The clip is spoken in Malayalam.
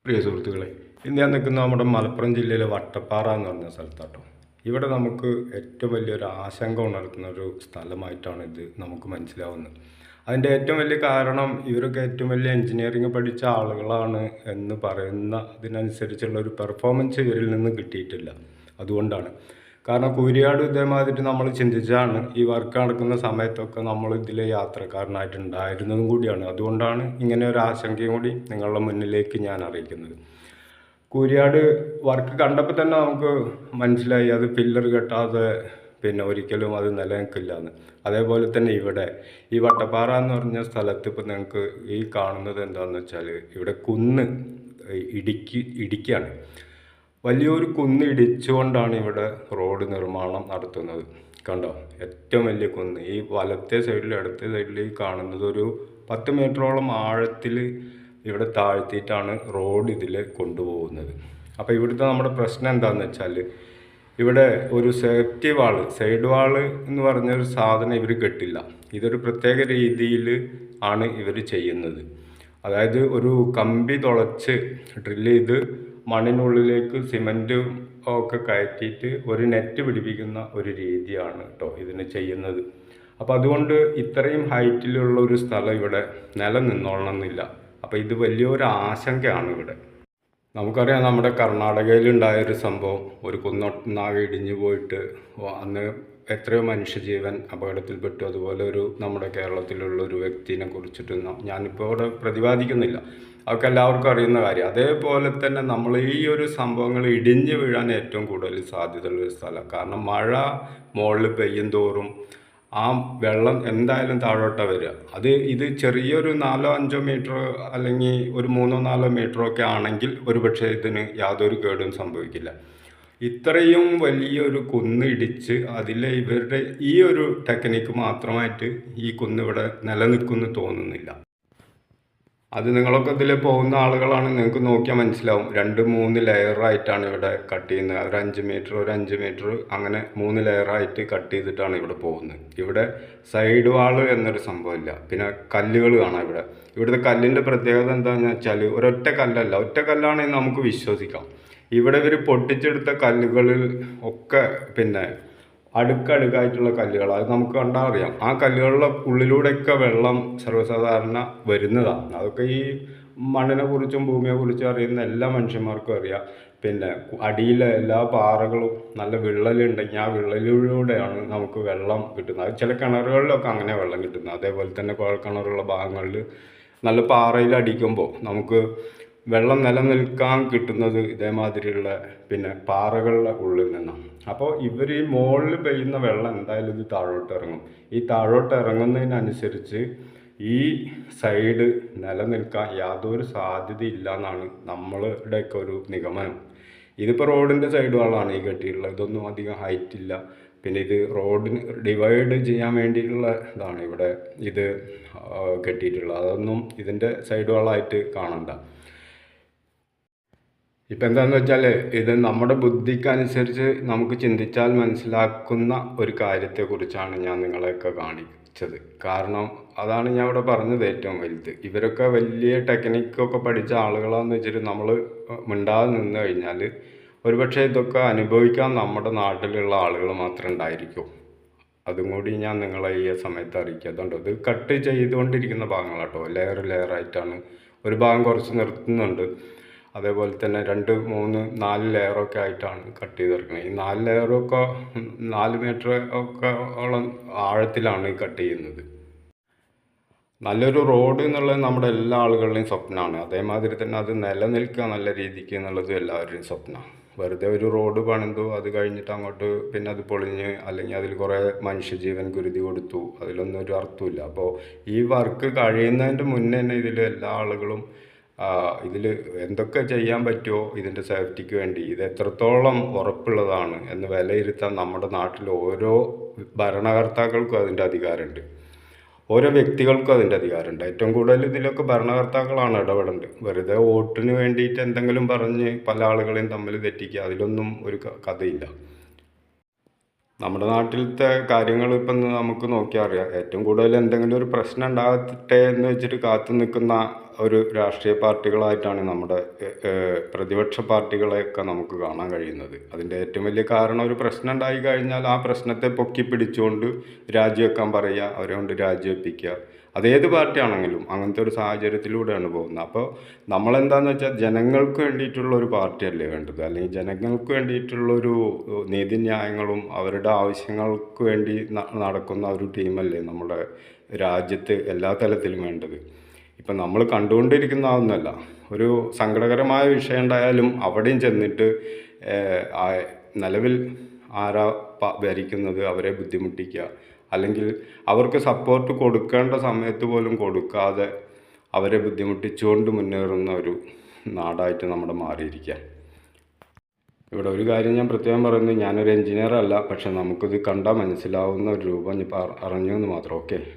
പ്രിയ സുഹൃത്തുക്കളെ, ഇന്ന് ഞാൻ നിൽക്കുന്ന നമ്മുടെ മലപ്പുറം ജില്ലയിലെ വട്ടപ്പാറ എന്ന് പറഞ്ഞ സ്ഥലത്താട്ടോ. ഇവിടെ നമുക്ക് ഏറ്റവും വലിയൊരു ആശങ്ക ഉണർത്തുന്ന ഒരു സ്ഥലമായിട്ടാണ് ഇത് നമുക്ക് മനസ്സിലാവുന്നത്. അതിൻ്റെ ഏറ്റവും വലിയ കാരണം ഇവരൊക്കെ ഏറ്റവും വലിയ എഞ്ചിനീയറിംഗ് പഠിച്ച ആളുകളാണ് എന്ന് പറയുന്നതിനനുസരിച്ചുള്ള ഒരു പെർഫോമൻസ് ഇവരിൽ നിന്ന് കിട്ടിയിട്ടില്ല. അതുകൊണ്ടാണ്. കാരണം കൂരിയാട് ഇതേമാതിരി നമ്മൾ ചിന്തിച്ചാണ് ഈ വർക്ക് നടക്കുന്ന സമയത്തൊക്കെ നമ്മൾ ഇതിലെ യാത്രക്കാരനായിട്ടുണ്ടായിരുന്നതും കൂടിയാണ്. അതുകൊണ്ടാണ് ഇങ്ങനെ ഒരു ആശങ്കയും കൂടി നിങ്ങളുടെ മുന്നിലേക്ക് ഞാൻ അറിയിക്കുന്നത്. കൂരിയാട് വർക്ക് കണ്ടപ്പോൾ തന്നെ നമുക്ക് മനസ്സിലായി അത് പില്ലർ കെട്ടാതെ പിന്നെ ഒരിക്കലും അത് നിലനിൽക്കില്ല എന്ന്. അതേപോലെ തന്നെ ഇവിടെ ഈ വട്ടപ്പാറ എന്ന് പറഞ്ഞ സ്ഥലത്ത് ഇപ്പോൾ നിങ്ങൾക്ക് ഈ കാണുന്നത് എന്താണെന്ന് വെച്ചാൽ ഇവിടെ കുന്ന് ഇടിക്കുകയാണ്. വലിയൊരു കുന്ന് ഇടിച്ചുകൊണ്ടാണ് ഇവിടെ റോഡ് നിർമ്മാണം നടത്തുന്നത്. കണ്ടോ, ഏറ്റവും വലിയ കുന്ന് ഈ വലത്തെ സൈഡിൽ ഇടത്തെ സൈഡിൽ കാണുന്നത് ഒരു 10 മീറ്ററോളം ആഴത്തിൽ ഇവിടെ താഴ്ത്തിയിട്ടാണ് റോഡ് ഇതിൽ കൊണ്ടുപോകുന്നത്. അപ്പോൾ ഇവിടുത്തെ നമ്മുടെ പ്രശ്നം എന്താണെന്ന് വെച്ചാൽ ഇവിടെ ഒരു സേഫ്റ്റി വാള്, സൈഡ് വാള് എന്ന് പറഞ്ഞൊരു സാധനം ഇവർ കെട്ടില്ല. ഇതൊരു പ്രത്യേക രീതിയിൽ ആണ് ഇവർ ചെയ്യുന്നത്. അതായത് ഒരു കമ്പി തുളച്ച് ഡ്രില്ല് ചെയ്ത് മണ്ണിനുള്ളിലേക്ക് സിമൻറ്റ് ഒക്കെ കയറ്റിയിട്ട് ഒരു നെറ്റ് പിടിപ്പിക്കുന്ന ഒരു രീതിയാണ് കേട്ടോ ഇതിന് ചെയ്യുന്നത്. അപ്പോൾ അതുകൊണ്ട് ഇത്രയും ഹൈറ്റിലുള്ള ഒരു സ്ഥലം ഇവിടെ നിലനിന്നോളണമെന്നില്ല. അപ്പോൾ ഇത് വലിയൊരു ആശങ്കയാണ് ഇവിടെ. നമുക്കറിയാം, നമ്മുടെ കർണാടകയിലുണ്ടായൊരു സംഭവം, ഒരു കുന്നൊന്നാകെ ഇടിഞ്ഞു പോയിട്ട് അന്ന് എത്രയോ മനുഷ്യജീവൻ അപകടത്തിൽപ്പെട്ടു. അതുപോലെ നമ്മുടെ കേരളത്തിലുള്ള ഒരു വ്യക്തിനെ കുറിച്ചിട്ട് ഞാനിപ്പോൾ ഇവിടെ പ്രതിപാദിക്കുന്നില്ല, അതൊക്കെ എല്ലാവർക്കും അറിയുന്ന കാര്യം. അതേപോലെ തന്നെ നമ്മൾ ഈ ഒരു സംഭവങ്ങൾ ഇടിഞ്ഞു വീഴാൻ ഏറ്റവും കൂടുതൽ സാധ്യതയുള്ളൊരു സ്ഥലം. കാരണം മഴ മുകളിൽ പെയ്യും തോറും ആ വെള്ളം എന്തായാലും താഴോട്ടാണ് വരിക. ഇത് ചെറിയൊരു 4-5 മീറ്റർ അല്ലെങ്കിൽ ഒരു 3-4 മീറ്ററൊക്കെ ആണെങ്കിൽ ഒരുപക്ഷെ ഇതിന് യാതൊരു കേടും സംഭവിക്കില്ല. ഇത്രയും വലിയൊരു കുന്ന് ഇടിച്ച് ഇവരുടെ ഈ ഒരു ടെക്നിക്ക് മാത്രമായിട്ട് ഈ കുന്നിവിടെ നിലനിൽക്കുമെന്ന് തോന്നുന്നില്ല. അത് നിങ്ങളൊക്കെ ഇതിൽ പോകുന്ന ആളുകളാണ്, നിങ്ങൾക്ക് നോക്കിയാൽ മനസ്സിലാവും. 2-3 ലെയറായിട്ടാണ് ഇവിടെ കട്ട് ചെയ്യുന്നത്. ഒരു 5 മീറ്റർ, ഒരു 5 മീറ്റർ, അങ്ങനെ 3 ലെയറായിട്ട് കട്ട് ചെയ്തിട്ടാണ് ഇവിടെ പോകുന്നത്. ഇവിടെ സൈഡ് വാള് എന്നൊരു സംഭവമില്ല. പിന്നെ കല്ലുകൾ കാണാം ഇവിടെ. ഇവിടുത്തെ കല്ലിൻ്റെ പ്രത്യേകത എന്താണെന്ന് വെച്ചാൽ ഒരൊറ്റ കല്ലല്ല. ഒറ്റ കല്ലാണെങ്കിൽ നമുക്ക് വിശ്വസിക്കാം. ഇവിടെ ഇവർ പൊട്ടിച്ചെടുത്ത കല്ലുകളിൽ ഒക്കെ പിന്നെ അടുക്കടുക്കായിട്ടുള്ള കല്ലുകൾ, അത് നമുക്ക് കണ്ടാൽ അറിയാം. ആ കല്ലുകളുടെ ഉള്ളിലൂടെയൊക്കെ വെള്ളം സർവ്വസാധാരണ വരുന്നതാണ്. അതൊക്കെ ഈ മണ്ണിനെ കുറിച്ചും ഭൂമിയെ കുറിച്ചും അറിയുന്ന എല്ലാ മനുഷ്യന്മാർക്കും അറിയാം. പിന്നെ അടിയിലെ എല്ലാ പാറകളും നല്ല വിള്ളലുണ്ടെങ്കിൽ ആ വിള്ളലിലൂടെയാണ് നമുക്ക് വെള്ളം കിട്ടുന്നത്. അത് ചില കിണറുകളിലൊക്കെ അങ്ങനെ വെള്ളം കിട്ടുന്നത്. അതേപോലെ തന്നെ കുഴൽക്കിണറുള്ള ഭാഗങ്ങളിൽ നല്ല പാറയിൽ അടിക്കുമ്പോൾ നമുക്ക് വെള്ളം നിലനിൽക്കാൻ കിട്ടുന്നത് ഇതേമാതിരിയുള്ള പിന്നെ പാറകളുടെ ഉള്ളിൽ നിന്നാണ്. അപ്പോൾ ഇവർ ഈ മുകളിൽ പെയ്യുന്ന വെള്ളം എന്തായാലും ഇത് താഴോട്ട് ഇറങ്ങും. ഈ താഴോട്ട് ഇറങ്ങുന്നതിനനുസരിച്ച് ഈ സൈഡ് നിലനിൽക്കാൻ യാതൊരു സാധ്യതയില്ല എന്നാണ് നമ്മളുടെയൊക്കെ ഒരു നിഗമനം. ഇതിപ്പോൾ റോഡിൻ്റെ സൈഡ് വാളാണ് ഈ കെട്ടിയിട്ടുള്ളത്. ഇതൊന്നും അധികം ഹൈറ്റ് ഇല്ല. പിന്നെ ഇത് റോഡിന് ഡിവൈഡ് ചെയ്യാൻ വേണ്ടിയിട്ടുള്ള ഇതാണ് ഇവിടെ ഇത് കെട്ടിയിട്ടുള്ളത്. അതൊന്നും ഇതിൻ്റെ സൈഡ് വാളായിട്ട് കാണണ്ട. ഇപ്പം എന്താണെന്ന് വെച്ചാൽ ഇത് നമ്മുടെ ബുദ്ധിക്കനുസരിച്ച് നമുക്ക് ചിന്തിച്ചാൽ മനസ്സിലാക്കുന്ന ഒരു കാര്യത്തെക്കുറിച്ചാണ് ഞാൻ നിങ്ങളെയൊക്കെ കാണിച്ചത്. കാരണം അതാണ് ഞാൻ ഇവിടെ പറഞ്ഞത് ഏറ്റവും വലുത്. ഇവരൊക്കെ വലിയ ടെക്നിക്കൊക്കെ പഠിച്ച ആളുകളാണെന്ന് വെച്ചിട്ട് നമ്മൾ മിണ്ടാതെ നിന്ന് കഴിഞ്ഞാൽ ഒരുപക്ഷെ ഇതൊക്കെ അനുഭവിക്കാൻ നമ്മുടെ നാട്ടിലുള്ള ആളുകൾ മാത്രമേ ഉണ്ടായിരിക്കൂ. അതും കൂടി ഞാൻ നിങ്ങളെ ഈ സമയത്ത് അറിയിക്കുക. അതുകൊണ്ട് ഇത് കട്ട് ചെയ്തുകൊണ്ടിരിക്കുന്ന ഭാഗങ്ങളാട്ടോ, ലെയറായിട്ടാണ്. ഒരു ഭാഗം കുറച്ച് നിർത്തുന്നുണ്ട്. അതേപോലെ തന്നെ 2, 3, 4 ലെയറൊക്കെ ആയിട്ടാണ് കട്ട് ചെയ്തെടുക്കുന്നത്. ഈ 4 ലെയറൊക്കെ 4 മീറ്റർ ഒക്കെ ഓളം ആഴത്തിലാണ് കട്ട് ചെയ്യുന്നത്. നല്ലൊരു റോഡ് എന്നുള്ളത് നമ്മുടെ എല്ലാ ആളുകളുടെയും സ്വപ്നമാണ്. അതേമാതിരി തന്നെ അത് നിലനിൽക്കുക നല്ല രീതിക്ക് എന്നുള്ളത് എല്ലാവരുടെയും സ്വപ്നമാണ്. വെറുതെ ഒരു റോഡ് പണിതു അത് കഴിഞ്ഞിട്ട് അങ്ങോട്ട് പിന്നെ അത് പൊളിഞ്ഞ് അല്ലെങ്കിൽ അതിൽ കുറേ മനുഷ്യജീവൻ കുരുതി കൊടുത്തു, അതിലൊന്നും ഒരു അർത്ഥമില്ല. അപ്പോൾ ഈ വർക്ക് കഴിയുന്നതിൻ്റെ മുന്നേ തന്നെ ഇതിൽ എല്ലാ ആളുകളും ഇതിൽ എന്തൊക്കെ ചെയ്യാൻ പറ്റുമോ ഇതിൻ്റെ സേഫ്റ്റിക്ക് വേണ്ടി, ഇത് എത്രത്തോളം ഉറപ്പുള്ളതാണ് എന്ന് വിലയിരുത്താൻ നമ്മുടെ നാട്ടിൽ ഓരോ ഭരണകർത്താക്കൾക്കും അതിൻ്റെ അധികാരമുണ്ട്. ഓരോ വ്യക്തികൾക്കും അതിൻ്റെ അധികാരമുണ്ട്. ഏറ്റവും കൂടുതൽ ഇതിലൊക്കെ ഭരണകർത്താക്കളാണ് ഇടപെടേണ്ടത്. വെറുതെ വോട്ടിന് വേണ്ടിയിട്ട് എന്തെങ്കിലും പറഞ്ഞ് പല ആളുകളെയും തമ്മിൽ തെറ്റിക്കുക, അതിലൊന്നും ഒരു കഥയില്ല. നമ്മുടെ നാട്ടിലത്തെ കാര്യങ്ങൾ ഇപ്പം നമുക്ക് നോക്കിയാൽ അറിയാം. ഏറ്റവും കൂടുതൽ എന്തെങ്കിലും ഒരു പ്രശ്നം ഉണ്ടാകട്ടെ എന്ന് വെച്ചിട്ട് കാത്തു നിൽക്കുന്ന ഒരു രാഷ്ട്രീയ പാർട്ടികളായിട്ടാണ് നമ്മുടെ പ്രതിപക്ഷ പാർട്ടികളെയൊക്കെ നമുക്ക് കാണാൻ കഴിയുന്നത്. അതിൻ്റെ ഏറ്റവും വലിയ കാരണം ഒരു പ്രശ്നം ഉണ്ടായി കഴിഞ്ഞാൽ ആ പ്രശ്നത്തെ പൊക്കി പിടിച്ചുകൊണ്ട് രാജിവെക്കാൻ പറയുക, അവരെ കൊണ്ട് രാജിവെപ്പിക്കുക. അതേത് പാർട്ടിയാണെങ്കിലും അങ്ങനത്തെ ഒരു സാഹചര്യത്തിലൂടെയാണ് പോകുന്നത്. അപ്പോൾ നമ്മളെന്താണെന്ന് വെച്ചാൽ ജനങ്ങൾക്ക് വേണ്ടിയിട്ടുള്ള ഒരു പാർട്ടിയല്ലേ വേണ്ടത്, അല്ലെങ്കിൽ ജനങ്ങൾക്ക് വേണ്ടിയിട്ടുള്ളൊരു നീതിന്യായങ്ങളും അവരുടെ ആവശ്യങ്ങൾക്ക് വേണ്ടി നടക്കുന്ന ഒരു ടീമല്ലേ നമ്മുടെ രാജ്യത്ത് എല്ലാ തലത്തിലും വേണ്ടത്. ഇപ്പം നമ്മൾ കണ്ടുകൊണ്ടിരിക്കുന്ന ഒന്നല്ല, ഒരു സങ്കടകരമായ വിഷയം ഉണ്ടായാലും അവിടെയും ചെന്നിട്ട് നിലവിൽ ആരാ ഭരിക്കുന്നത് അവരെ ബുദ്ധിമുട്ടിക്കുക, അല്ലെങ്കിൽ അവർക്ക് സപ്പോർട്ട് കൊടുക്കേണ്ട സമയത്ത് പോലും കൊടുക്കാതെ അവരെ ബുദ്ധിമുട്ടിച്ചുകൊണ്ട് മുന്നേറുന്ന ഒരു നാടായിട്ട് നമ്മുടെ മാറിയിരിക്കുക. ഇവിടെ ഒരു കാര്യം ഞാൻ പ്രത്യേകം പറയുന്നത്, ഞാനൊരു എഞ്ചിനീയർ അല്ല, പക്ഷെ നമുക്കിത് കണ്ടാൽ മനസ്സിലാവുന്ന ഒരു രൂപം ഞാൻ പറഞ്ഞു എന്ന് മാത്രം. ഓക്കെ.